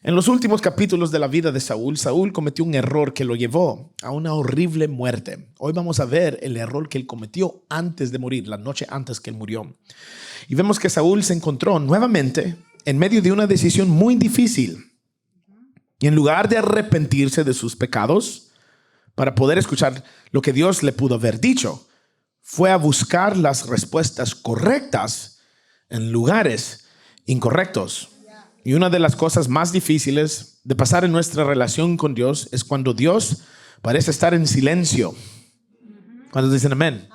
En los últimos capítulos de la vida de Saúl, Saúl cometió un error que lo llevó a una horrible muerte. Hoy vamos a ver el error que él cometió antes de morir, la noche antes que él murió. Y vemos que Saúl se encontró nuevamente en medio de una decisión muy difícil. Y en lugar de arrepentirse de sus pecados, para poder escuchar lo que Dios le pudo haber dicho, fue a buscar las respuestas correctas en lugares incorrectos. Y una de las cosas más difíciles de pasar en nuestra relación con Dios es cuando Dios parece estar en silencio. Cuando dicen amén.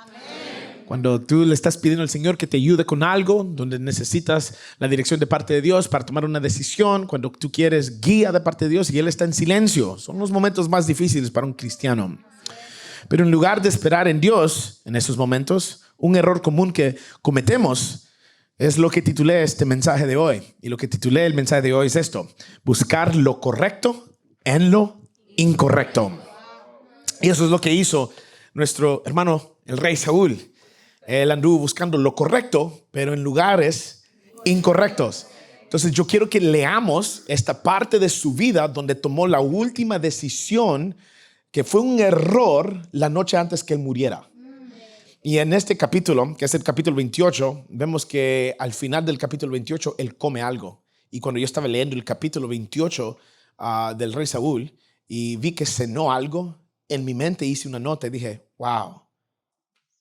Cuando tú le estás pidiendo al Señor que te ayude con algo, donde necesitas la dirección de parte de Dios para tomar una decisión, cuando tú quieres guía de parte de Dios y Él está en silencio. Son los momentos más difíciles para un cristiano. Pero en lugar de esperar en Dios en esos momentos, un error común que cometemos es lo que titulé este mensaje de hoy. Y lo que titulé el mensaje de hoy es esto: buscar lo correcto en lo incorrecto. Y eso es lo que hizo nuestro hermano, el rey Saúl. Él anduvo buscando lo correcto, pero en lugares incorrectos. Entonces yo quiero que leamos esta parte de su vida donde tomó la última decisión, que fue un error la noche antes que él muriera. Y en este capítulo, que es el capítulo 28, vemos que al final del capítulo 28 él come algo. Y cuando yo estaba leyendo el capítulo 28 del rey Saúl y vi que cenó algo, en mi mente hice una nota y dije, wow,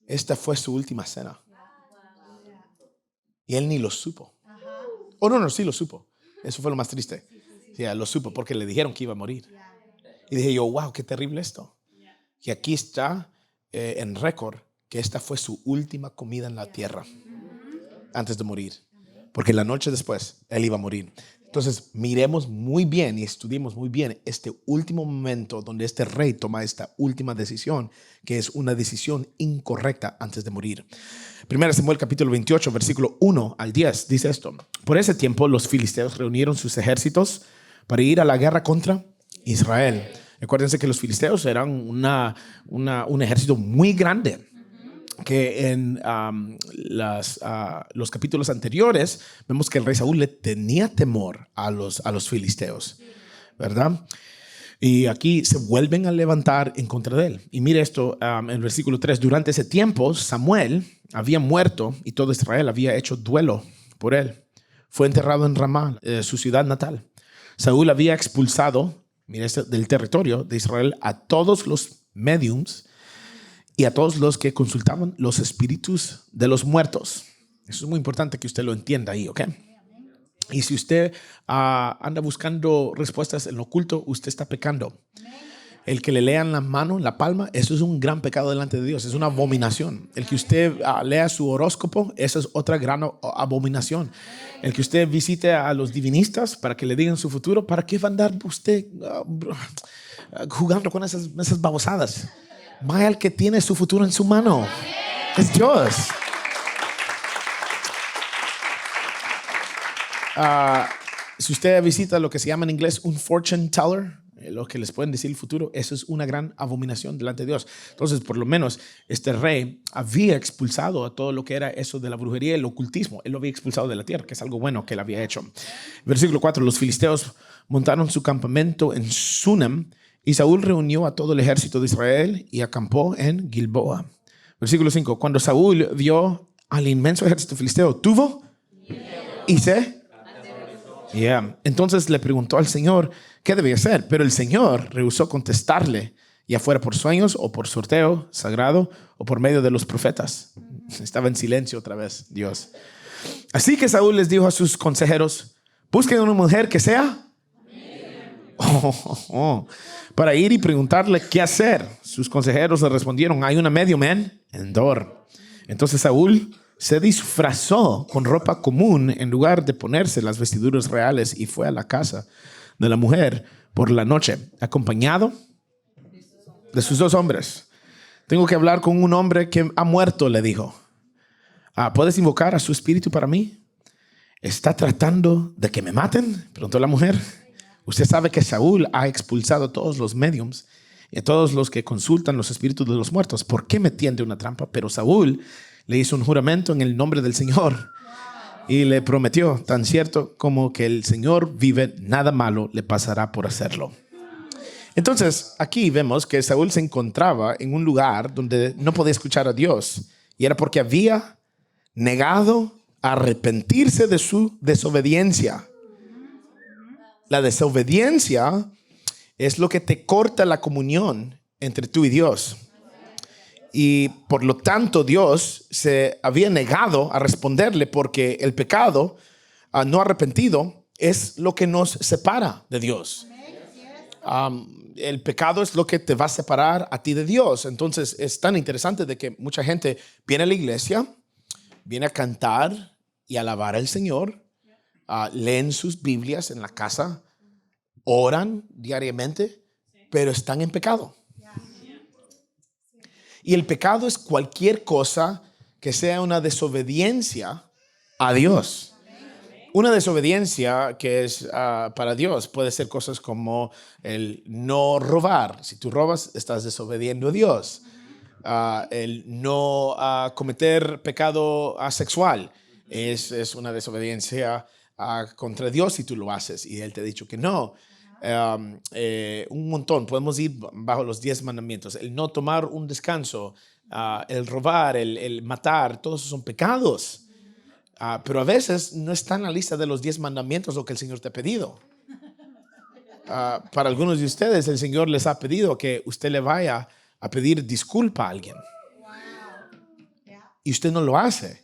esta fue su última cena. Y él ni lo supo. Oh, no, sí lo supo. Eso fue lo más triste. Sí, lo supo porque le dijeron que iba a morir. Y dije yo, wow, qué terrible esto. Y aquí está en récord que esta fue su última comida en la tierra antes de morir, porque la noche después él iba a morir. Entonces miremos muy bien y estudiemos muy bien este último momento donde este rey toma esta última decisión, que es una decisión incorrecta antes de morir. 1 Samuel capítulo 28 versículo 1 al 10 dice esto: por ese tiempo los filisteos reunieron sus ejércitos para ir a la guerra contra Israel. Acuérdense que los filisteos eran un ejército muy grande, que en los capítulos anteriores vemos que el rey Saúl le tenía temor a los filisteos, ¿verdad? Y aquí se vuelven a levantar en contra de él. Y mire esto en el versículo 3. Durante ese tiempo Samuel había muerto y todo Israel había hecho duelo por él. Fue enterrado en Ramá, su ciudad natal. Saúl había expulsado, mire esto, del territorio de Israel a todos los mediums y a todos los que consultaban los espíritus de los muertos. Eso es muy importante que usted lo entienda ahí, ¿ok? Y si usted anda buscando respuestas en lo oculto, usted está pecando. El que le lean la mano, la palma, eso es un gran pecado delante de Dios. Es una abominación. El que usted lea su horóscopo, eso es otra gran abominación. El que usted visite a los divinistas para que le digan su futuro, ¿para qué va a andar usted jugando con esas babosadas? Vaya al que tiene su futuro en su mano. Es Dios. Si usted visita lo que se llama en inglés un fortune teller, lo que les pueden decir el futuro, eso es una gran abominación delante de Dios. Entonces, por lo menos, este rey había expulsado a todo lo que era eso de la brujería y el ocultismo. Él lo había expulsado de la tierra, que es algo bueno que él había hecho. Versículo 4, los filisteos montaron su campamento en Sunem, y Saúl reunió a todo el ejército de Israel y acampó en Gilboa. Versículo 5. Cuando Saúl vio al inmenso ejército filisteo, tuvo y se... Entonces le preguntó al Señor qué debía hacer, pero el Señor rehusó contestarle, ya fuera por sueños o por sorteo sagrado o por medio de los profetas. Estaba en silencio otra vez Dios. Así que Saúl les dijo a sus consejeros: busquen una mujer que sea para ir y preguntarle qué hacer. Sus consejeros le respondieron: hay una medium en Endor. Entonces Saúl se disfrazó con ropa común en lugar de ponerse las vestiduras reales y fue a la casa de la mujer por la noche, acompañado de sus 2 hombres. Tengo que hablar con un hombre que ha muerto, le dijo. ¿Puedes invocar a su espíritu para mí? ¿Está tratando de que me maten?, preguntó la mujer. Usted sabe que Saúl ha expulsado a todos los mediums y a todos los que consultan los espíritus de los muertos. ¿Por qué me tiende una trampa? Pero Saúl le hizo un juramento en el nombre del Señor. Y le prometió, tan cierto como que el Señor vive, nada malo le pasará por hacerlo. Entonces, aquí vemos que Saúl se encontraba en un lugar donde no podía escuchar a Dios. Y era porque había negado a arrepentirse de su desobediencia. La desobediencia es lo que te corta la comunión entre tú y Dios. Y por lo tanto Dios se había negado a responderle porque el pecado no arrepentido es lo que nos separa de Dios. El pecado es lo que te va a separar a ti de Dios. Entonces es tan interesante de que mucha gente viene a la iglesia, viene a cantar y alabar al Señor, leen sus Biblias en la casa, oran diariamente, pero están en pecado. Y el pecado es cualquier cosa que sea una desobediencia a Dios. Una desobediencia que es para Dios puede ser cosas como el no robar. Si tú robas, estás desobediendo a Dios. El no cometer pecado sexual es una desobediencia contra Dios si tú lo haces y Él te ha dicho que no. Un montón, podemos ir bajo los 10 mandamientos. El no tomar un descanso, el robar, el matar, todos esos son pecados. Pero a veces no está en la lista de los 10 mandamientos lo que el Señor te ha pedido. Para algunos de ustedes el Señor les ha pedido que usted le vaya a pedir disculpa a alguien. Y usted no lo hace.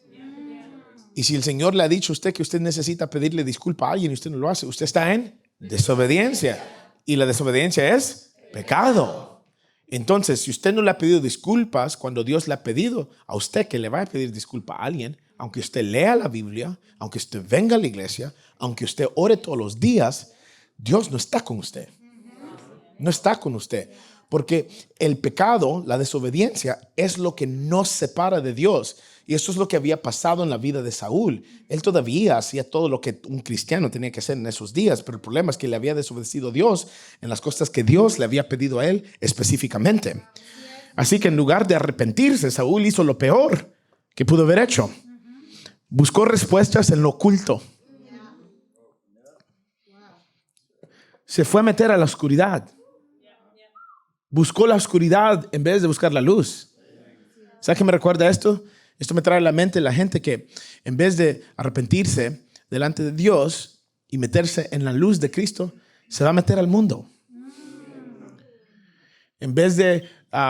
Y si el Señor le ha dicho a usted que usted necesita pedirle disculpa a alguien y usted no lo hace, usted está en desobediencia. Y la desobediencia es pecado. Entonces, si usted no le ha pedido disculpas cuando Dios le ha pedido a usted que le vaya a pedir disculpa a alguien, aunque usted lea la Biblia, aunque usted venga a la iglesia, aunque usted ore todos los días, Dios no está con usted. No está con usted. Porque el pecado, la desobediencia, es lo que nos separa de Dios. Y eso es lo que había pasado en la vida de Saúl. Él todavía hacía todo lo que un cristiano tenía que hacer en esos días, pero el problema es que le había desobedecido a Dios en las cosas que Dios le había pedido a él específicamente. Así que en lugar de arrepentirse, Saúl hizo lo peor que pudo haber hecho. Buscó respuestas en lo oculto. Se fue a meter a la oscuridad. Buscó la oscuridad en vez de buscar la luz. ¿Sabes qué me recuerda esto? Esto me trae a la mente la gente que en vez de arrepentirse delante de Dios y meterse en la luz de Cristo, se va a meter al mundo. En vez de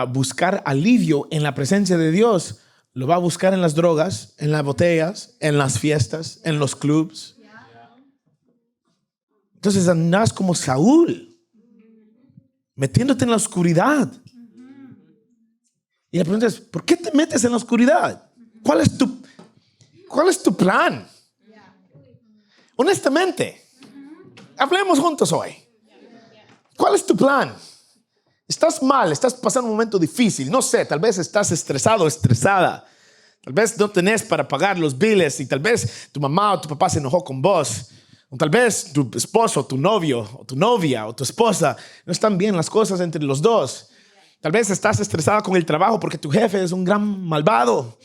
buscar alivio en la presencia de Dios, lo va a buscar en las drogas, en las botellas, en las fiestas, en los clubs. Entonces andas como Saúl, metiéndote en la oscuridad. Y la pregunta es, ¿por qué te metes en la oscuridad? ¿Cuál es tu plan? Honestamente, hablemos juntos hoy. ¿Cuál es tu plan? Estás mal, estás pasando un momento difícil. No sé, tal vez estás estresado o estresada. Tal vez no tenés para pagar los biles y tal vez tu mamá o tu papá se enojó con vos. O tal vez tu esposo, tu novio o tu novia o tu esposa no están bien las cosas entre los dos. Tal vez estás estresada con el trabajo porque tu jefe es un gran malvado.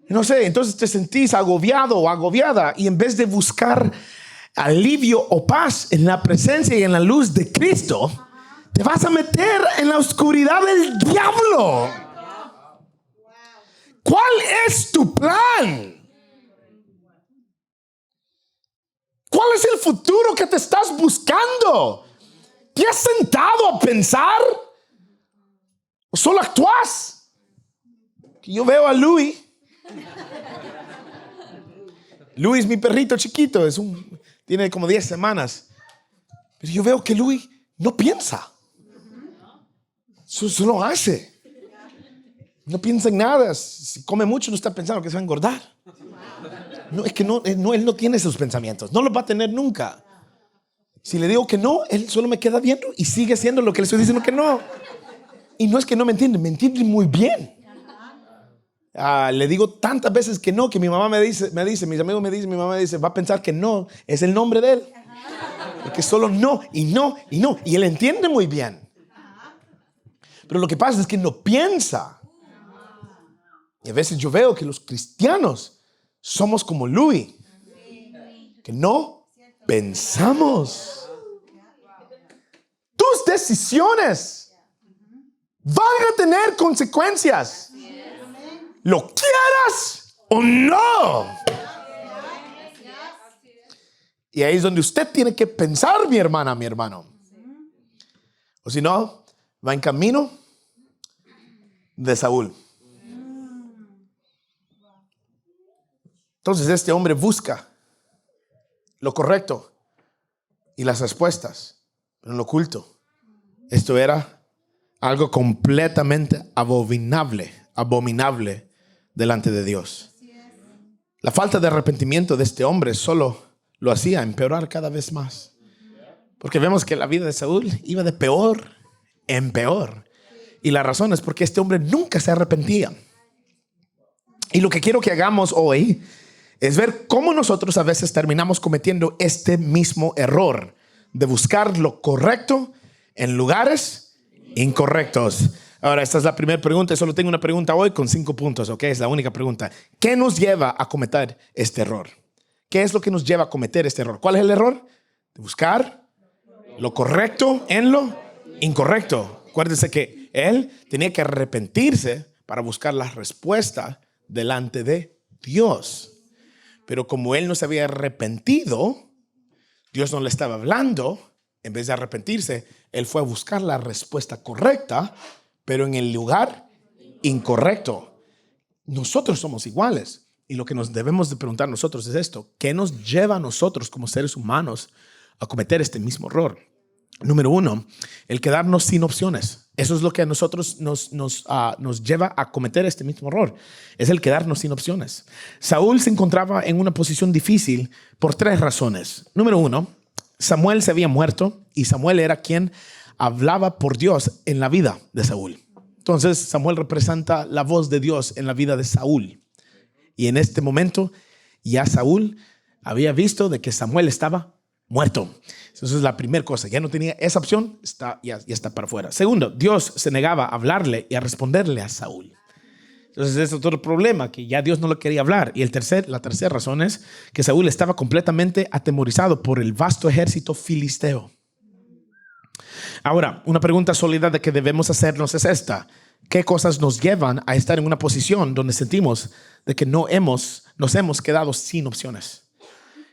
No sé, entonces te sentís agobiado o agobiada y en vez de buscar alivio o paz en la presencia y en la luz de Cristo, te vas a meter en la oscuridad del diablo. ¿Cuál es tu plan? ¿Cuál es el futuro que te estás buscando? ¿Te has sentado a pensar? ¿O solo actúas? Yo veo a Louis. Louis, mi perrito chiquito, tiene como 10 semanas. Pero yo veo que Louis no piensa. Solo hace. No piensa en nada. Si come mucho no está pensando que se va a engordar. No, es que él no tiene esos pensamientos. No los va a tener nunca. Si le digo que no, él solo me queda viendo y sigue haciendo lo que le estoy diciendo que no. Y no es que no me entiende muy bien. Le digo tantas veces que no, que mi mamá me dice, mis amigos me dicen, mi mamá me dice, va a pensar que no es el nombre de él. Porque solo no, y no, y no. Y él entiende muy bien. Pero lo que pasa es que no piensa. Y a veces yo veo que los cristianos somos como Louis, que no pensamos. Tus decisiones van a tener consecuencias, lo quieras o no. Y ahí es donde usted tiene que pensar, mi hermana, mi hermano. O si no, va en camino de Saúl. Entonces este hombre busca lo correcto y las respuestas en lo oculto. Esto era algo completamente abominable delante de Dios. La falta de arrepentimiento de este hombre solo lo hacía empeorar cada vez más. Porque vemos que la vida de Saúl iba de peor en peor. Y la razón es porque este hombre nunca se arrepentía. Y lo que quiero que hagamos hoy es ver cómo nosotros a veces terminamos cometiendo este mismo error de buscar lo correcto en lugares incorrectos. Ahora, esta es la primera pregunta. Solo tengo una pregunta hoy con 5 puntos, ¿ok? Es la única pregunta. ¿Qué nos lleva a cometer este error? ¿Qué es lo que nos lleva a cometer este error? ¿Cuál es el error? De buscar lo correcto en lo incorrecto. Acuérdense que él tenía que arrepentirse para buscar la respuesta delante de Dios. Pero como él no se había arrepentido, Dios no le estaba hablando. En vez de arrepentirse, él fue a buscar la respuesta correcta, pero en el lugar incorrecto. Nosotros somos iguales. Y lo que nos debemos de preguntar nosotros es esto: ¿qué nos lleva a nosotros como seres humanos a cometer este mismo error? Número 1, el quedarnos sin opciones. Eso es lo que a nosotros nos lleva a cometer este mismo error. Es el quedarnos sin opciones. Saúl se encontraba en una posición difícil por 3 razones. Número 1, Samuel se había muerto y Samuel era quien hablaba por Dios en la vida de Saúl. Entonces Samuel representa la voz de Dios en la vida de Saúl. Y en este momento ya Saúl había visto de que Samuel estaba muerto. Esa es la primera cosa. Ya no tenía esa opción, ya está para afuera. Segundo, Dios se negaba a hablarle y a responderle a Saúl. Entonces ese es otro problema, que ya Dios no le quería hablar. Y la tercera razón es que Saúl estaba completamente atemorizado por el vasto ejército filisteo. Ahora, una pregunta sólida de que debemos hacernos es esta: ¿qué cosas nos llevan a estar en una posición donde sentimos de que nos hemos quedado sin opciones?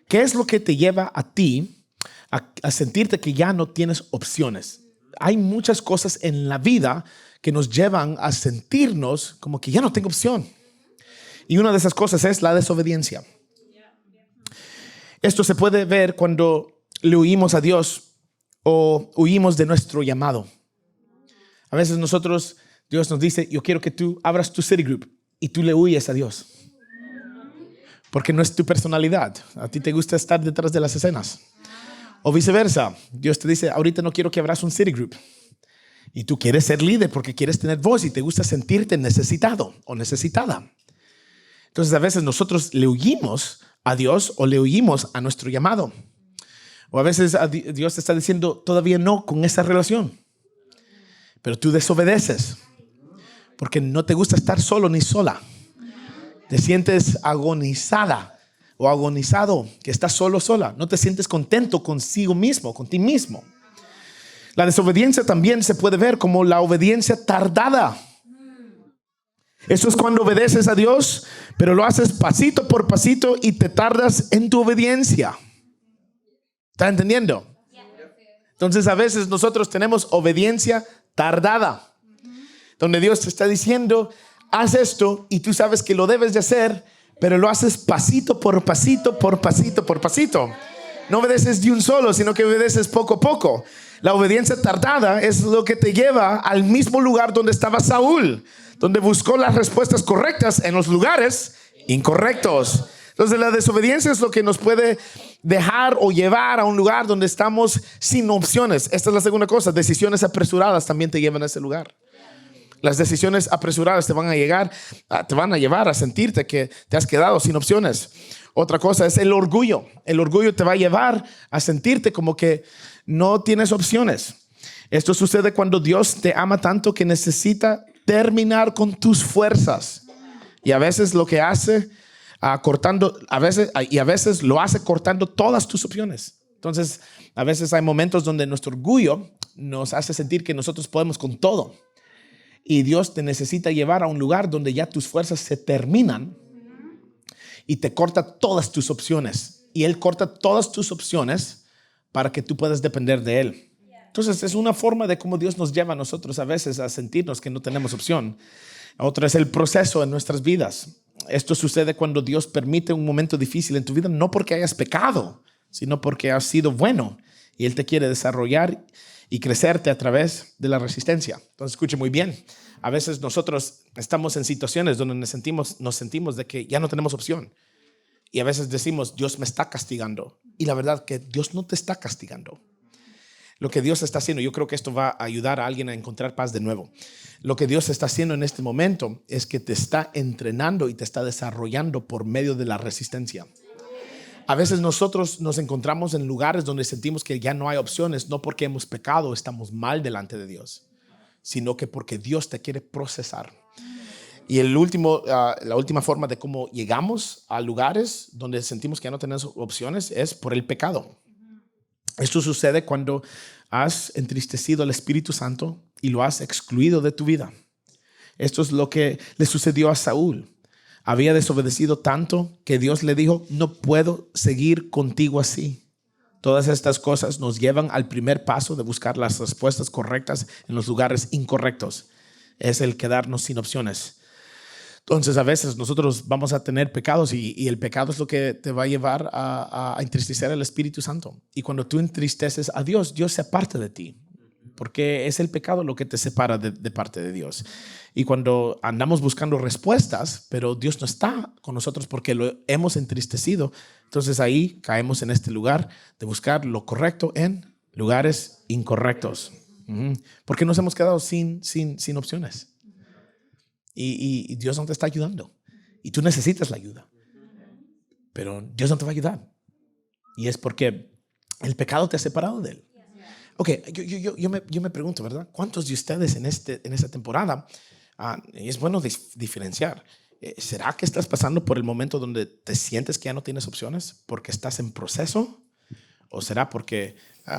¿Qué es lo que te lleva a ti a sentirte que ya no tienes opciones? Hay muchas cosas en la vida que nos llevan a sentirnos como que ya no tengo opción. Y una de esas cosas es la desobediencia. Esto se puede ver cuando le huimos a Dios o huimos de nuestro llamado. A veces Dios nos dice: yo quiero que tú abras tu city group, y tú le huyes a Dios. Porque no es tu personalidad. A ti te gusta estar detrás de las escenas. O viceversa. Dios te dice: ahorita no quiero que abras un city group. Y tú quieres ser líder porque quieres tener voz y te gusta sentirte necesitado o necesitada. Entonces a veces nosotros le huimos a Dios o le huimos a nuestro llamado. O a veces Dios te está diciendo todavía no con esa relación. Pero tú desobedeces porque no te gusta estar solo ni sola. Te sientes agonizada o agonizado, que estás solo, sola. No te sientes contento consigo mismo, con ti mismo. La desobediencia también se puede ver como la obediencia tardada. Eso es cuando obedeces a Dios, pero lo haces pasito por pasito y te tardas en tu obediencia. ¿Estás entendiendo? Entonces a veces nosotros tenemos obediencia tardada, donde Dios te está diciendo: haz esto, y tú sabes que lo debes de hacer, pero lo haces pasito por pasito, por pasito, por pasito. No obedeces de un solo, sino que obedeces poco a poco. La obediencia tardada es lo que te lleva al mismo lugar donde estaba Saúl, donde buscó las respuestas correctas en los lugares incorrectos. Entonces la desobediencia es lo que nos puede dejar o llevar a un lugar donde estamos sin opciones. Esta es la segunda cosa: decisiones apresuradas también te llevan a ese lugar. Las decisiones apresuradas te van a llevar a sentirte que te has quedado sin opciones. Otra cosa es el orgullo. El orgullo te va a llevar a sentirte como que no tienes opciones. Esto sucede cuando Dios te ama tanto que necesita terminar con tus fuerzas. Y a veces lo que hace cortando, a veces lo hace cortando todas tus opciones. Entonces, a veces hay momentos donde nuestro orgullo nos hace sentir que nosotros podemos con todo. Y Dios te necesita llevar a un lugar donde ya tus fuerzas se terminan y te corta todas tus opciones. Y Él corta todas tus opciones para que tú puedas depender de Él. Entonces, es una forma de cómo Dios nos lleva a nosotros a veces a sentirnos que no tenemos opción. Otra es el proceso en nuestras vidas. Esto sucede cuando Dios permite un momento difícil en tu vida, no porque hayas pecado, sino porque has sido bueno y Él te quiere desarrollar y crecerte a través de la resistencia. Entonces, escuche muy bien. A veces nosotros estamos en situaciones donde nos sentimos de que ya no tenemos opción. Y a veces decimos, Dios me está castigando. Y la verdad que Dios no te está castigando. Lo que Dios está haciendo, yo creo que esto va a ayudar a alguien a encontrar paz de nuevo. Lo que Dios está haciendo en este momento es que te está entrenando y te está desarrollando por medio de la resistencia. A veces nosotros nos encontramos en lugares donde sentimos que ya no hay opciones, no porque hemos pecado, estamos mal delante de Dios, sino que porque Dios te quiere procesar. Y la última forma de cómo llegamos a lugares donde sentimos que ya no tenemos opciones es por el pecado. Esto sucede cuando has entristecido al Espíritu Santo y lo has excluido de tu vida. Esto es lo que le sucedió a Saúl. Había desobedecido tanto que Dios le dijo, no puedo seguir contigo así. Todas estas cosas nos llevan al primer paso de buscar las respuestas correctas en los lugares incorrectos. Es el quedarnos sin opciones. Entonces a veces nosotros vamos a tener pecados y el pecado es lo que te va a llevar a entristecer al Espíritu Santo. Y cuando tú entristeces a Dios, Dios se aparta de ti. Porque es el pecado lo que te separa de parte de Dios. Y cuando andamos buscando respuestas, pero Dios no está con nosotros porque lo hemos entristecido, entonces ahí caemos en este lugar de buscar lo correcto en lugares incorrectos. Porque nos hemos quedado sin opciones. Y Dios no te está ayudando. Y tú necesitas la ayuda. Pero Dios no te va a ayudar. Y es porque el pecado te ha separado de Él. Ok, yo me pregunto, ¿verdad? ¿Cuántos de ustedes en esta temporada, es bueno diferenciar, ¿será que estás pasando por el momento donde te sientes que ya no tienes opciones porque estás en proceso? ¿O será porque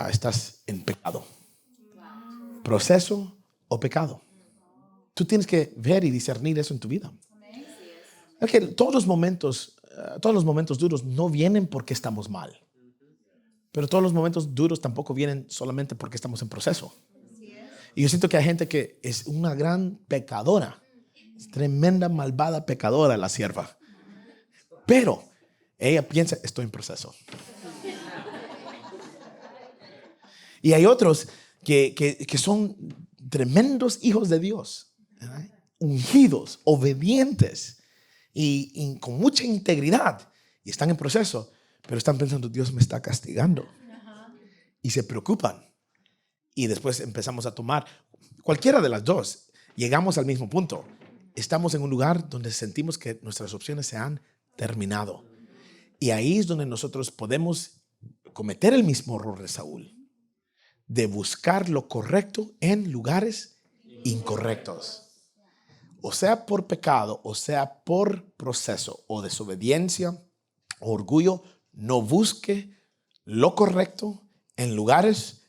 estás en pecado? ¿Proceso o pecado? Tú tienes que ver y discernir eso en tu vida. Okay, todos los momentos duros no vienen porque estamos mal. Pero todos los momentos duros tampoco vienen solamente porque estamos en proceso. Y yo siento que hay gente que es una gran pecadora. Es tremenda, malvada pecadora la sierva. Pero ella piensa, estoy en proceso. Y hay otros que son tremendos hijos de Dios, ¿verdad? Ungidos, obedientes y con mucha integridad. Y están en proceso. Pero están pensando, Dios me está castigando. Y se preocupan. Y después empezamos a tomar cualquiera de las dos. Llegamos al mismo punto. Estamos en un lugar donde sentimos que nuestras opciones se han terminado. Y ahí es donde nosotros podemos cometer el mismo error de Saúl. De buscar lo correcto en lugares incorrectos. O sea por pecado, o sea por proceso, o desobediencia, o orgullo. No busque lo correcto en lugares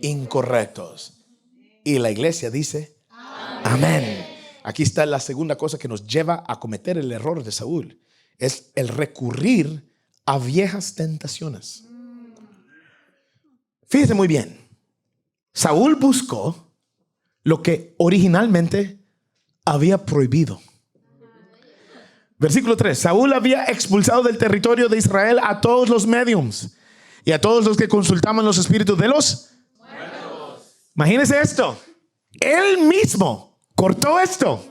incorrectos. Y la iglesia dice, amén. Aquí está la segunda cosa que nos lleva a cometer el error de Saúl. Es el recurrir a viejas tentaciones. Fíjese muy bien. Saúl buscó lo que originalmente había prohibido. Versículo 3. Saúl había expulsado del territorio de Israel a todos los médiums y a todos los que consultaban los espíritus de los muertos. Imagínense esto. Él mismo cortó esto.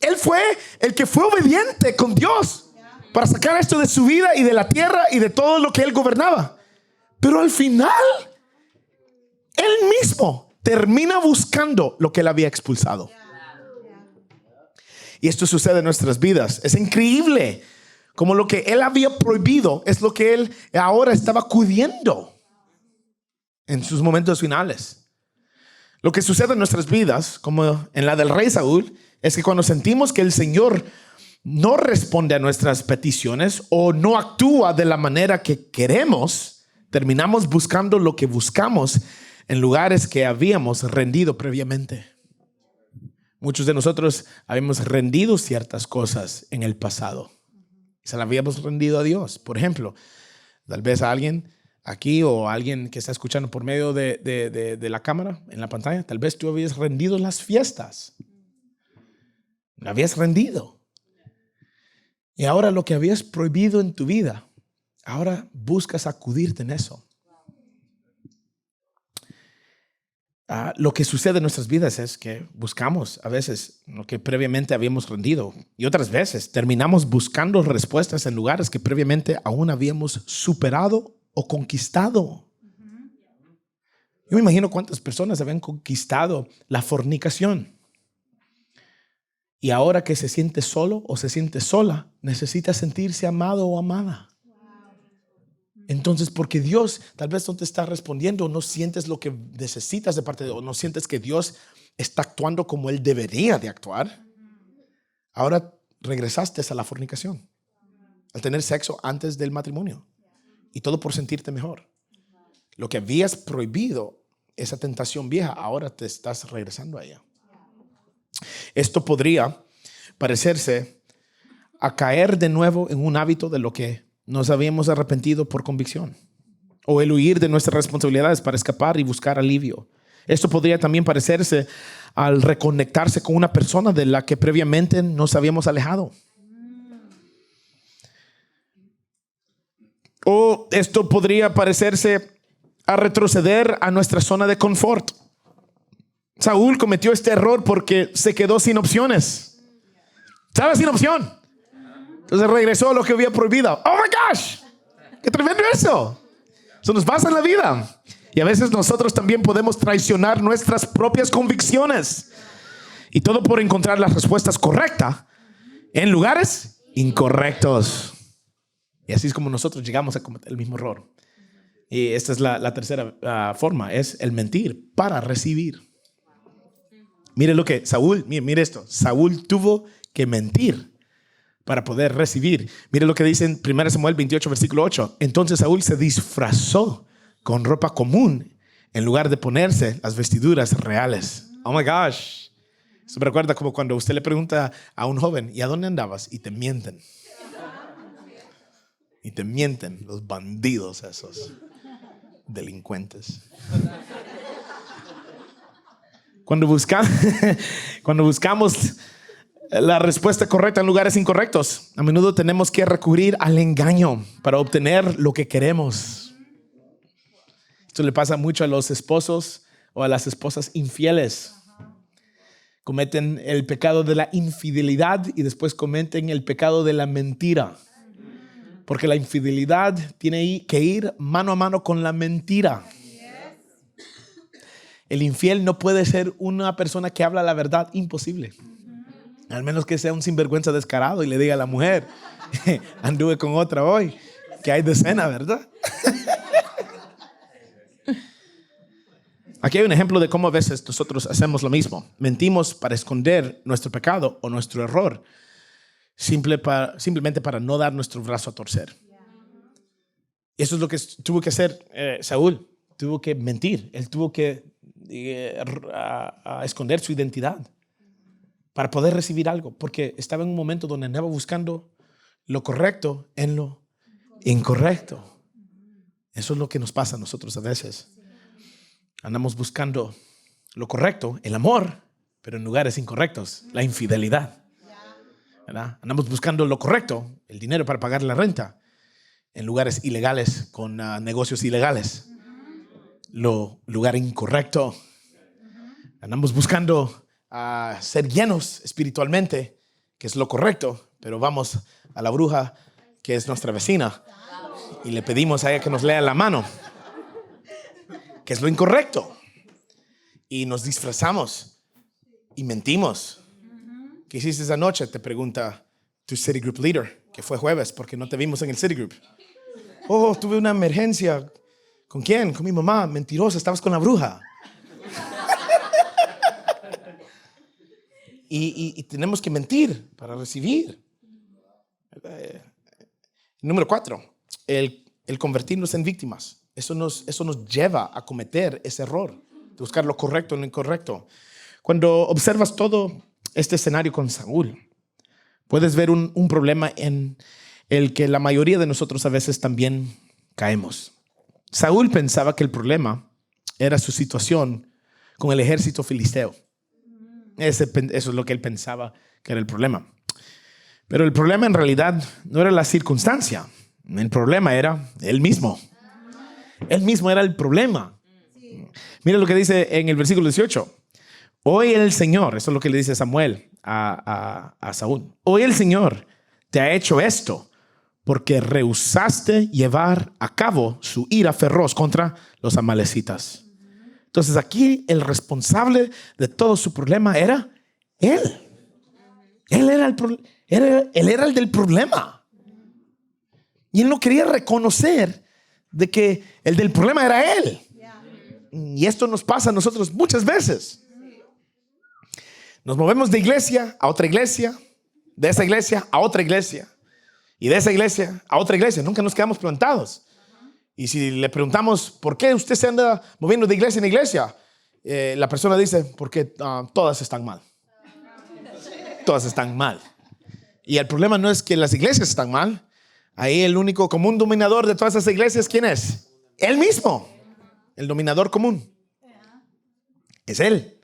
Él fue el que fue obediente con Dios para sacar esto de su vida y de la tierra y de todo lo que él gobernaba. Pero al final, él mismo termina buscando lo que él había expulsado. Y esto sucede en nuestras vidas. Es increíble como lo que él había prohibido es lo que él ahora estaba acudiendo en sus momentos finales. Lo que sucede en nuestras vidas, como en la del rey Saúl, es que cuando sentimos que el Señor no responde a nuestras peticiones o no actúa de la manera que queremos, terminamos buscando lo que buscamos en lugares que habíamos rendido previamente. Muchos de nosotros habíamos rendido ciertas cosas en el pasado. Se las habíamos rendido a Dios. Por ejemplo, tal vez a alguien aquí o a alguien que está escuchando por medio de la cámara, en la pantalla, tal vez tú habías rendido las fiestas. Lo habías rendido. Y ahora lo que habías prohibido en tu vida, ahora buscas sacudirte en eso. Lo que sucede en nuestras vidas es que buscamos a veces lo que previamente habíamos rendido y otras veces terminamos buscando respuestas en lugares que previamente aún habíamos superado o conquistado. Yo me imagino cuántas personas habían conquistado la fornicación. Y ahora que se siente solo o se siente sola, necesita sentirse amado o amada. Entonces, porque Dios tal vez no te está respondiendo, no sientes lo que necesitas de parte de Dios, no sientes que Dios está actuando como Él debería de actuar. Ahora regresaste a la fornicación, al tener sexo antes del matrimonio. Y todo por sentirte mejor. Lo que habías prohibido, esa tentación vieja, ahora te estás regresando a ella. Esto podría parecerse a caer de nuevo en un hábito de lo que nos habíamos arrepentido por convicción, o el huir de nuestras responsabilidades para escapar y buscar alivio. Esto podría también parecerse al reconectarse con una persona de la que previamente nos habíamos alejado. O esto podría parecerse a retroceder a nuestra zona de confort. Saúl cometió este error porque se quedó sin opciones. Estaba sin opción. Entonces regresó a lo que había prohibido. ¡Oh my gosh! ¡Qué tremendo eso! Eso nos pasa en la vida. Y a veces nosotros también podemos traicionar nuestras propias convicciones. Y todo por encontrar las respuestas correctas en lugares incorrectos. Y así es como nosotros llegamos a cometer el mismo error. Y esta es la tercera forma, es el mentir para recibir. Mire lo que Saúl, mire esto, Saúl tuvo que mentir para poder recibir. Mire lo que dice en 1 Samuel 28, versículo 8. Entonces Saúl se disfrazó con ropa común en lugar de ponerse las vestiduras reales. Oh my gosh. Esto me recuerda como cuando usted le pregunta a un joven, ¿y a dónde andabas? Y te mienten. Y te mienten los bandidos esos, delincuentes. Cuando buscamos la respuesta correcta en lugares incorrectos, a menudo tenemos que recurrir al engaño para obtener lo que queremos. Esto le pasa mucho a los esposos o a las esposas infieles. Cometen el pecado de la infidelidad y después cometen el pecado de la mentira. Porque la infidelidad tiene que ir mano a mano con la mentira. El infiel no puede ser una persona que habla la verdad, imposible. Al menos que sea un sinvergüenza descarado y le diga a la mujer, anduve con otra hoy, que hay de cena, ¿verdad? Aquí hay un ejemplo de cómo a veces nosotros hacemos lo mismo. Mentimos para esconder nuestro pecado o nuestro error, simplemente para no dar nuestro brazo a torcer. Y eso es lo que tuvo que hacer Saúl. Tuvo que mentir. Él tuvo que a esconder su identidad para poder recibir algo, porque estaba en un momento donde andaba buscando lo correcto en lo incorrecto. Eso es lo que nos pasa a nosotros a veces. Andamos buscando lo correcto, el amor, pero en lugares incorrectos, la infidelidad, ¿verdad? Andamos buscando lo correcto, el dinero para pagar la renta, en lugares ilegales, con negocios ilegales. Lugar incorrecto. Andamos buscando ser llenos espiritualmente, que es lo correcto, pero vamos a la bruja, que es nuestra vecina, y le pedimos a ella que nos lea la mano, que es lo incorrecto, y nos disfrazamos y mentimos. ¿Qué hiciste esa noche? Te pregunta tu City Group leader, que fue jueves porque no te vimos en el City Group. Oh, tuve una emergencia. ¿Con quién? Con mi mamá. Mentirosa, estabas con la bruja. y tenemos que mentir para recibir. Número 4, el convertirnos en víctimas. Eso nos lleva a cometer ese error, de buscar lo correcto en lo incorrecto. Cuando observas todo este escenario con Saúl, puedes ver un problema en el que la mayoría de nosotros a veces también caemos. Saúl pensaba que el problema era su situación con el ejército filisteo. Eso es lo que él pensaba que era el problema. Pero el problema en realidad no era la circunstancia. El problema era él mismo. Él mismo era el problema. Mira lo que dice en el versículo 18. Hoy el Señor, eso es lo que le dice Samuel a Saúl. Hoy el Señor te ha hecho esto porque rehusaste llevar a cabo su ira feroz contra los amalecitas. Entonces aquí el responsable de todo su problema era él. Él era el del problema. Y él no quería reconocer de que el del problema era él. Y esto nos pasa a nosotros muchas veces. Nos movemos de iglesia a otra iglesia, de esa iglesia a otra iglesia, y de esa iglesia a otra iglesia. Nunca nos quedamos plantados. Y si le preguntamos por qué usted se anda moviendo de iglesia en iglesia, la persona dice porque todas están mal. Todas están mal. Y el problema no es que las iglesias están mal. Ahí el único común dominador de todas esas iglesias, ¿quién es? Él mismo. El dominador común es él.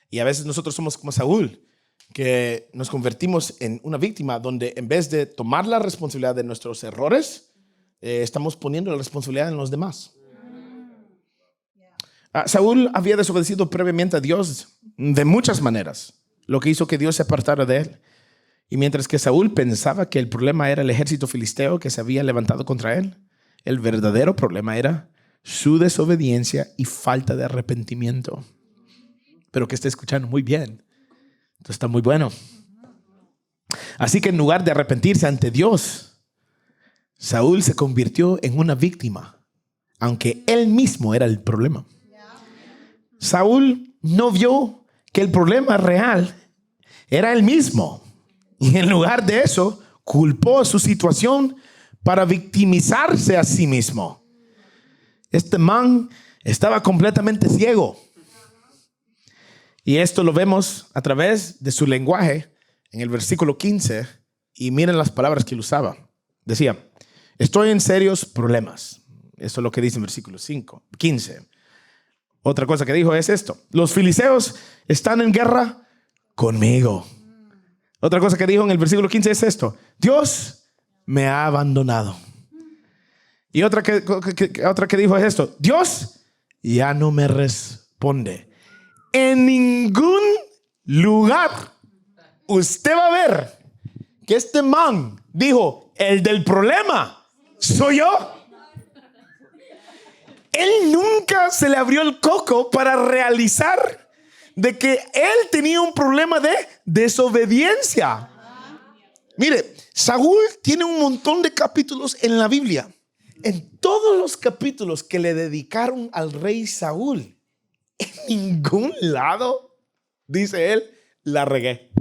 Y a veces nosotros somos como Saúl, que nos convertimos en una víctima donde en vez de tomar la responsabilidad de nuestros errores, estamos poniendo la responsabilidad en los demás. Saúl había desobedecido previamente a Dios de muchas maneras, lo que hizo que Dios se apartara de él. Y mientras que Saúl pensaba que el problema era el ejército filisteo que se había levantado contra él, el verdadero problema era su desobediencia y falta de arrepentimiento. Pero que esté escuchando muy bien. Esto está muy bueno. Así que en lugar de arrepentirse ante Dios, Saúl se convirtió en una víctima, aunque él mismo era el problema. Saúl no vio que el problema real era él mismo. Y en lugar de eso, culpó su situación para victimizarse a sí mismo. Este man estaba completamente ciego. Y esto lo vemos a través de su lenguaje en el versículo 15. Y miren las palabras que él usaba. Decía, estoy en serios problemas. Eso es lo que dice en versículo 15. Otra cosa que dijo es esto. Los filisteos están en guerra conmigo. Otra cosa que dijo en el versículo 15 es esto. Dios me ha abandonado. Y otra que dijo es esto. Dios ya no me responde. En ningún lugar usted va a ver que este man dijo, el del problema soy yo. Él nunca se le abrió el coco para realizar de que él tenía un problema de desobediencia. Mire, Saúl tiene un montón de capítulos en la Biblia. En todos los capítulos que le dedicaron al rey Saúl, en ningún lado, dice él, la regué.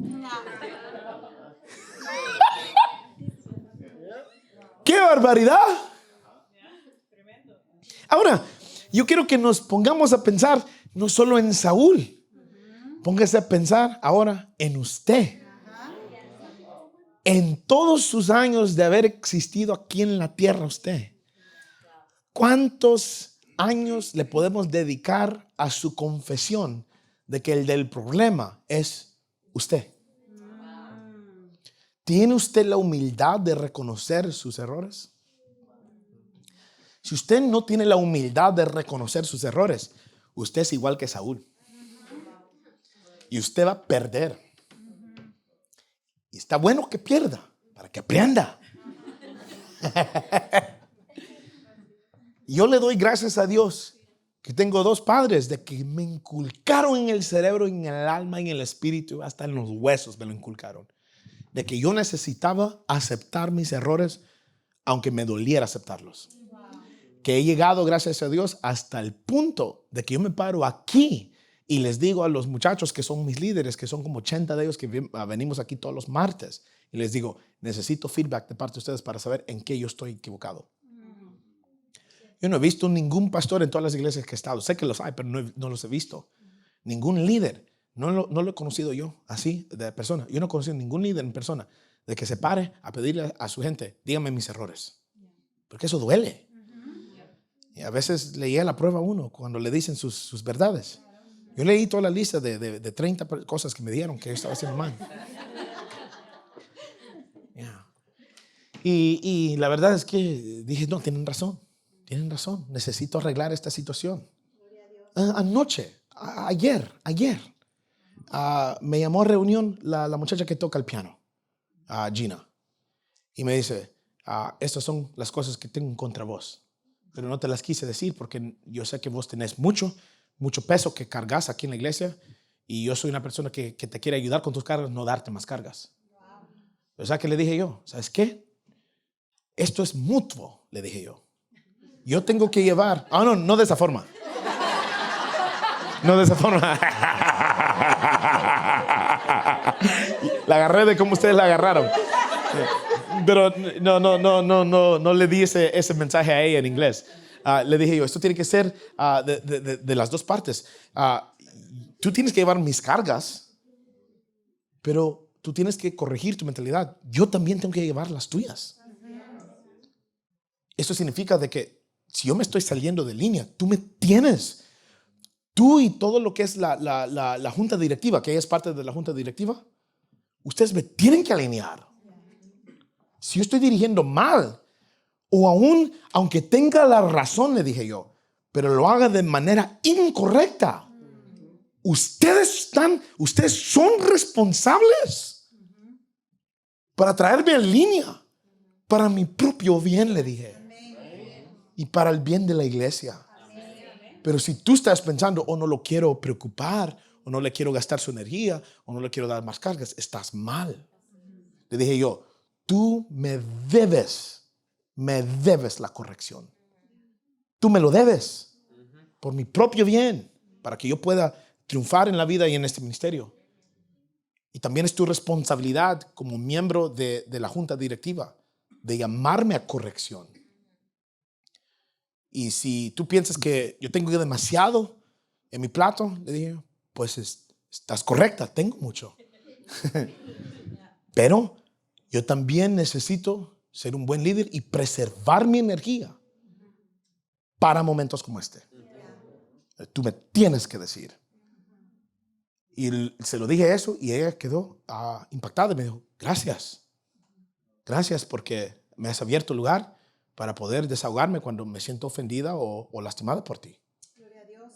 ¡Qué barbaridad! Ahora, yo quiero que nos pongamos a pensar no solo en Saúl. Póngase a pensar ahora en usted. En todos sus años de haber existido aquí en la tierra usted, ¿cuántos años le podemos dedicar a su confesión de que el del problema es usted? ¿Tiene usted la humildad de reconocer sus errores? Si usted no tiene la humildad de reconocer sus errores, usted es igual que Saúl. Y usted va a perder. Y está bueno que pierda, para que aprenda. Yo le doy gracias a Dios que tengo dos padres de que me inculcaron en el cerebro, en el alma, en el espíritu, hasta en los huesos me lo inculcaron. De que yo necesitaba aceptar mis errores, aunque me doliera aceptarlos. Que he llegado, gracias a Dios, hasta el punto de que yo me paro aquí y les digo a los muchachos que son mis líderes, que son como 80 de ellos que venimos aquí todos los martes, y les digo, necesito feedback de parte de ustedes para saber en qué yo estoy equivocado. Yo no he visto ningún pastor en todas las iglesias que he estado. Sé que los hay, pero no los he visto. Ningún líder. No lo he conocido yo así de persona. Yo no he conocido ningún líder en persona de que se pare a pedirle a su gente, dígame mis errores. Porque eso duele. Y a veces leía la prueba a uno cuando le dicen sus verdades. Yo leí toda la lista de 30 cosas que me dieron que yo estaba haciendo mal. Yeah. Y la verdad es que dije, no, tienen razón, necesito arreglar esta situación. Ayer, me llamó a reunión la muchacha que toca el piano, Gina, y me dice, estas son las cosas que tengo contra vos, pero no te las quise decir porque yo sé que vos tenés mucho peso que cargas aquí en la iglesia y yo soy una persona que te quiere ayudar con tus cargas, no darte más cargas. O sea, que le dije yo, ¿sabes qué? Esto es mutuo, le dije yo. Yo tengo que llevar... no de esa forma. No de esa forma. La agarré de cómo ustedes la agarraron. Pero no le di ese mensaje a ella en inglés. Le dije yo, esto tiene que ser de las dos partes. Tú tienes que llevar mis cargas, pero tú tienes que corregir tu mentalidad. Yo también tengo que llevar las tuyas. Eso significa de que si yo me estoy saliendo de línea, tú y todo lo que es la junta directiva, que ella es parte de la junta directiva, ustedes me tienen que alinear. Si yo estoy dirigiendo mal, o aún, aunque tenga la razón, le dije yo, pero lo haga de manera incorrecta, ustedes son responsables para traerme en línea, para mi propio bien, le dije, y para el bien de la iglesia. Pero si tú estás pensando, no lo quiero preocupar, o no le quiero gastar su energía, o no le quiero dar más cargas, estás mal. Le dije yo, tú me debes la corrección. Tú me lo debes por mi propio bien, para que yo pueda triunfar en la vida y en este ministerio. Y también es tu responsabilidad como miembro de la junta directiva de llamarme a corrección. Y si tú piensas que yo tengo demasiado en mi plato, le dije, pues estás correcta, tengo mucho. Pero yo también necesito ser un buen líder y preservar mi energía para momentos como este. Tú me tienes que decir. Y se lo dije eso y ella quedó impactada. Me dijo, gracias porque me has abierto lugar para poder desahogarme cuando me siento ofendida o lastimada por ti. Gloria a Dios.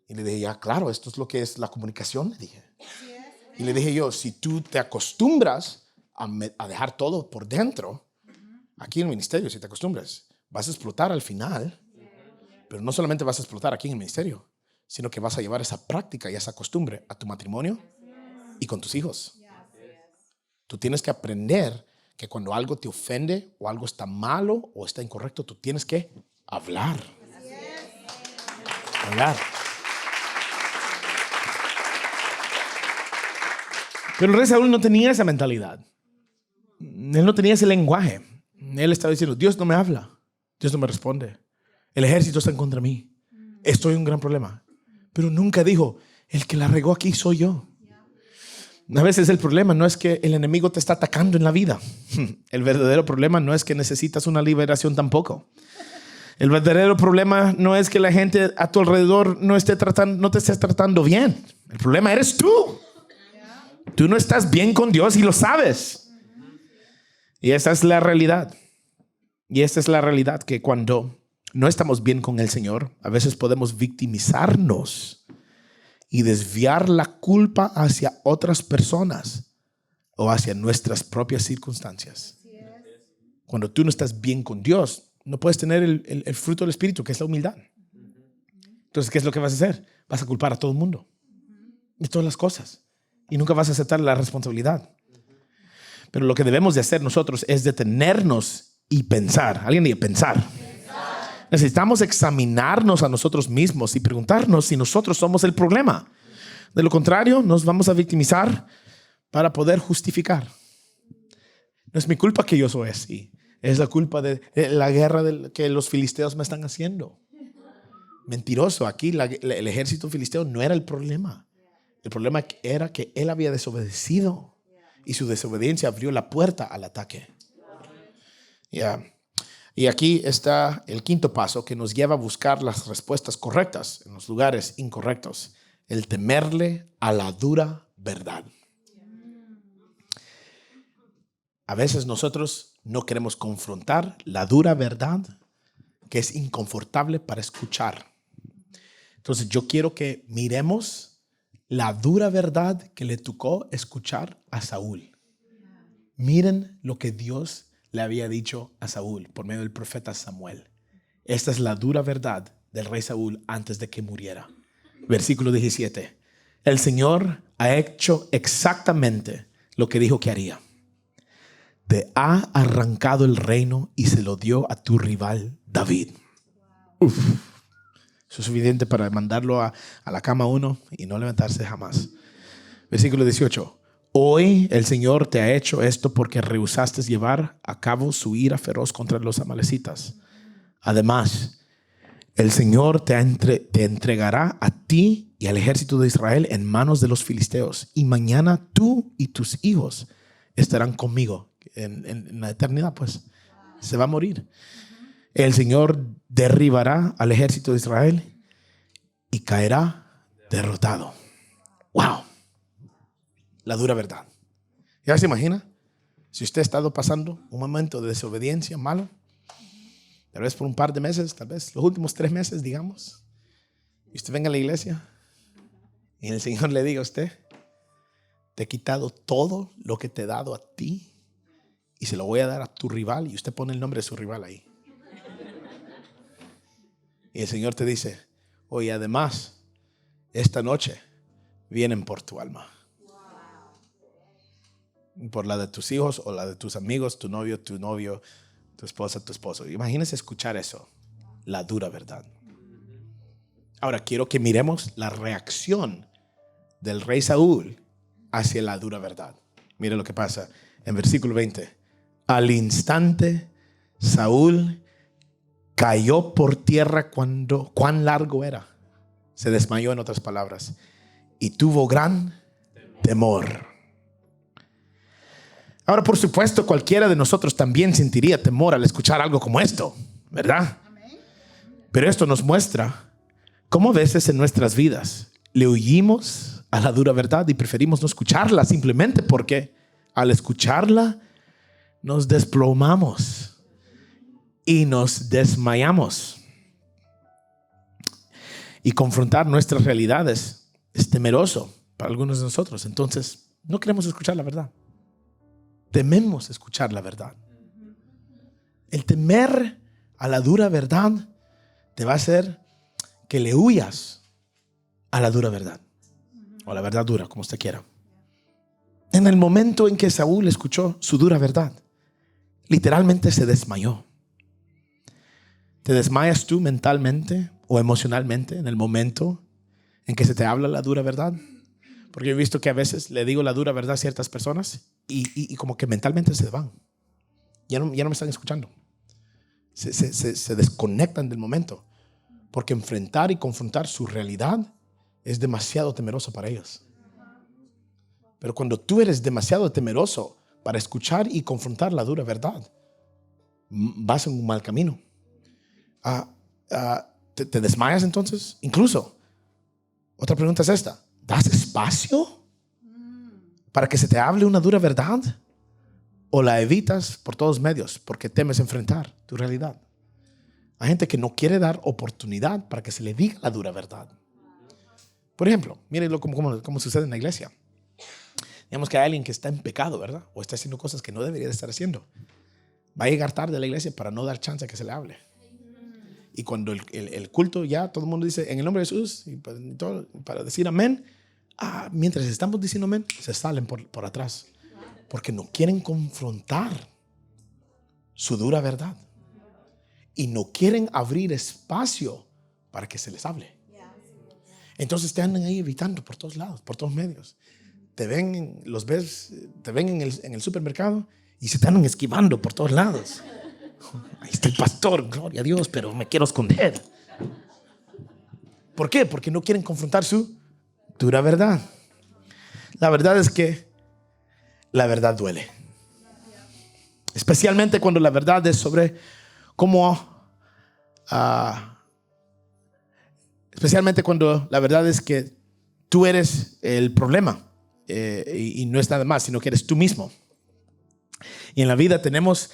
Y le dije, ya claro, esto es lo que es la comunicación, le dije. Y le dije yo, si tú te acostumbras a dejar todo por dentro, aquí en el ministerio, si te acostumbras, vas a explotar al final. Pero no solamente vas a explotar aquí en el ministerio, sino que vas a llevar esa práctica y esa costumbre a tu matrimonio y con tus hijos. Tú tienes que aprender que cuando algo te ofende o algo está malo o está incorrecto, tú tienes que hablar. Hablar. Pero el rey Saúl no tenía esa mentalidad. Él no tenía ese lenguaje. Él estaba diciendo, Dios no me habla, Dios no me responde. El ejército está en contra de mí. Estoy en un gran problema. Pero nunca dijo, el que la regó aquí soy yo. A veces el problema no es que el enemigo te está atacando en la vida. El verdadero problema no es que necesitas una liberación tampoco. El verdadero problema no es que la gente a tu alrededor no te esté tratando bien. El problema eres tú. Tú no estás bien con Dios y lo sabes. Y esa es la realidad. Y esta es la realidad, que cuando no estamos bien con el Señor, a veces podemos victimizarnos y desviar la culpa hacia otras personas o hacia nuestras propias circunstancias. Cuando tú no estás bien con Dios, no puedes tener el fruto del Espíritu, que es la humildad. Entonces, ¿qué es lo que vas a hacer? Vas a culpar a todo el mundo de todas las cosas y nunca vas a aceptar la responsabilidad. Pero lo que debemos de hacer nosotros es detenernos y pensar. Alguien diga pensar. Necesitamos examinarnos a nosotros mismos y preguntarnos si nosotros somos el problema. De lo contrario, nos vamos a victimizar para poder justificar. No es mi culpa que yo soy así. Es la culpa de la guerra que los filisteos me están haciendo. Mentiroso. Aquí el ejército filisteo no era el problema. El problema era que él había desobedecido. Y su desobediencia abrió la puerta al ataque. Ya. Y aquí está el quinto paso que nos lleva a buscar las respuestas correctas en los lugares incorrectos. El temerle a la dura verdad. A veces nosotros no queremos confrontar la dura verdad que es inconfortable para escuchar. Entonces yo quiero que miremos la dura verdad que le tocó escuchar a Saúl. Miren lo que Dios le había dicho a Saúl por medio del profeta Samuel. Esta es la dura verdad del rey Saúl antes de que muriera. Versículo 17. El Señor ha hecho exactamente lo que dijo que haría. Te ha arrancado el reino y se lo dio a tu rival David. Uf. Eso es suficiente para mandarlo a la cama uno y no levantarse jamás. Versículo 18. Hoy el Señor te ha hecho esto porque rehusaste llevar a cabo su ira feroz contra los amalecitas. Además, el Señor te entregará a ti y al ejército de Israel en manos de los filisteos. Y mañana tú y tus hijos estarán conmigo en la eternidad, pues. Se va a morir. El Señor derribará al ejército de Israel y caerá derrotado. ¡Wow! La dura verdad. ¿Ya se imagina? Si usted ha estado pasando un momento de desobediencia malo, tal vez por un par de meses, tal vez los últimos 3 meses, digamos, y usted venga a la iglesia y el Señor le diga a usted: te he quitado todo lo que te he dado a ti y se lo voy a dar a tu rival, y usted pone el nombre de su rival ahí. Y el Señor te dice: oye, además, esta noche vienen por tu alma. Por la de tus hijos o la de tus amigos, tu novio, tu esposa, tu esposo. Imagínense escuchar eso, la dura verdad. Ahora quiero que miremos la reacción del rey Saúl hacia la dura verdad. Mire lo que pasa en versículo 20. Al instante Saúl cayó por tierra cuán largo era. Se desmayó, en otras palabras, y tuvo gran temor. Ahora, por supuesto, cualquiera de nosotros también sentiría temor al escuchar algo como esto, ¿verdad? Pero esto nos muestra cómo a veces en nuestras vidas le huimos a la dura verdad y preferimos no escucharla, simplemente porque al escucharla nos desplomamos y nos desmayamos. Y confrontar nuestras realidades es temeroso para algunos de nosotros. Entonces, no queremos escuchar la verdad. Tememos escuchar la verdad. El temer a la dura verdad te va a hacer que le huyas a la dura verdad, o la verdad dura, como usted quiera. En el momento en que Saúl escuchó su dura verdad, literalmente se desmayó. ¿Te desmayas tú mentalmente o emocionalmente en el momento en que se te habla la dura verdad? Porque yo he visto que a veces le digo la dura verdad a ciertas personas y como que mentalmente se van. Ya no me están escuchando. Se desconectan del momento. Porque enfrentar y confrontar su realidad es demasiado temeroso para ellos. Pero cuando tú eres demasiado temeroso para escuchar y confrontar la dura verdad, vas en un mal camino. ¿Te desmayas entonces? Incluso, otra pregunta es esta: ¿das espacio para que se te hable una dura verdad? ¿O la evitas por todos medios porque temes enfrentar tu realidad? Hay gente que no quiere dar oportunidad para que se le diga la dura verdad. Por ejemplo, mírenlo como sucede en la iglesia. Digamos que hay alguien que está en pecado, ¿verdad? O está haciendo cosas que no debería de estar haciendo. Va a llegar tarde a la iglesia para no dar chance a que se le hable. Y cuando el culto ya todo el mundo dice en el nombre de Jesús y para decir amén, mientras estamos diciendo amén, se salen por atrás porque no quieren confrontar su dura verdad y no quieren abrir espacio para que se les hable. Entonces te andan ahí evitando por todos lados, por todos medios. Te ven en el supermercado y se están esquivando por todos lados. Ahí está el pastor, gloria a Dios, pero me quiero esconder. ¿Por qué? Porque no quieren confrontar su dura verdad. La verdad es que la verdad duele. Especialmente cuando la verdad es sobre cómo... especialmente cuando la verdad es que tú eres el problema. Y no es nada más, sino que eres tú mismo. Y en la vida tenemos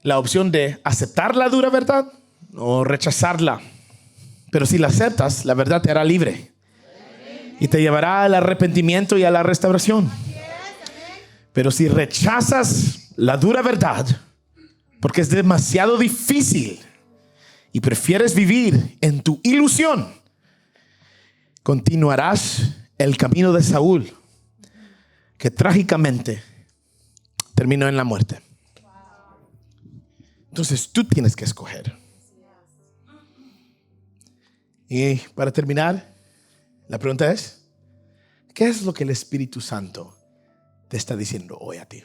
la opción de aceptar la dura verdad o rechazarla. Pero si la aceptas, la verdad te hará libre y te llevará al arrepentimiento y a la restauración. Pero si rechazas la dura verdad porque es demasiado difícil y prefieres vivir en tu ilusión, continuarás el camino de Saúl, que trágicamente terminó en la muerte. Entonces tú tienes que escoger. Y para terminar, la pregunta es: ¿qué es lo que el Espíritu Santo te está diciendo hoy a ti?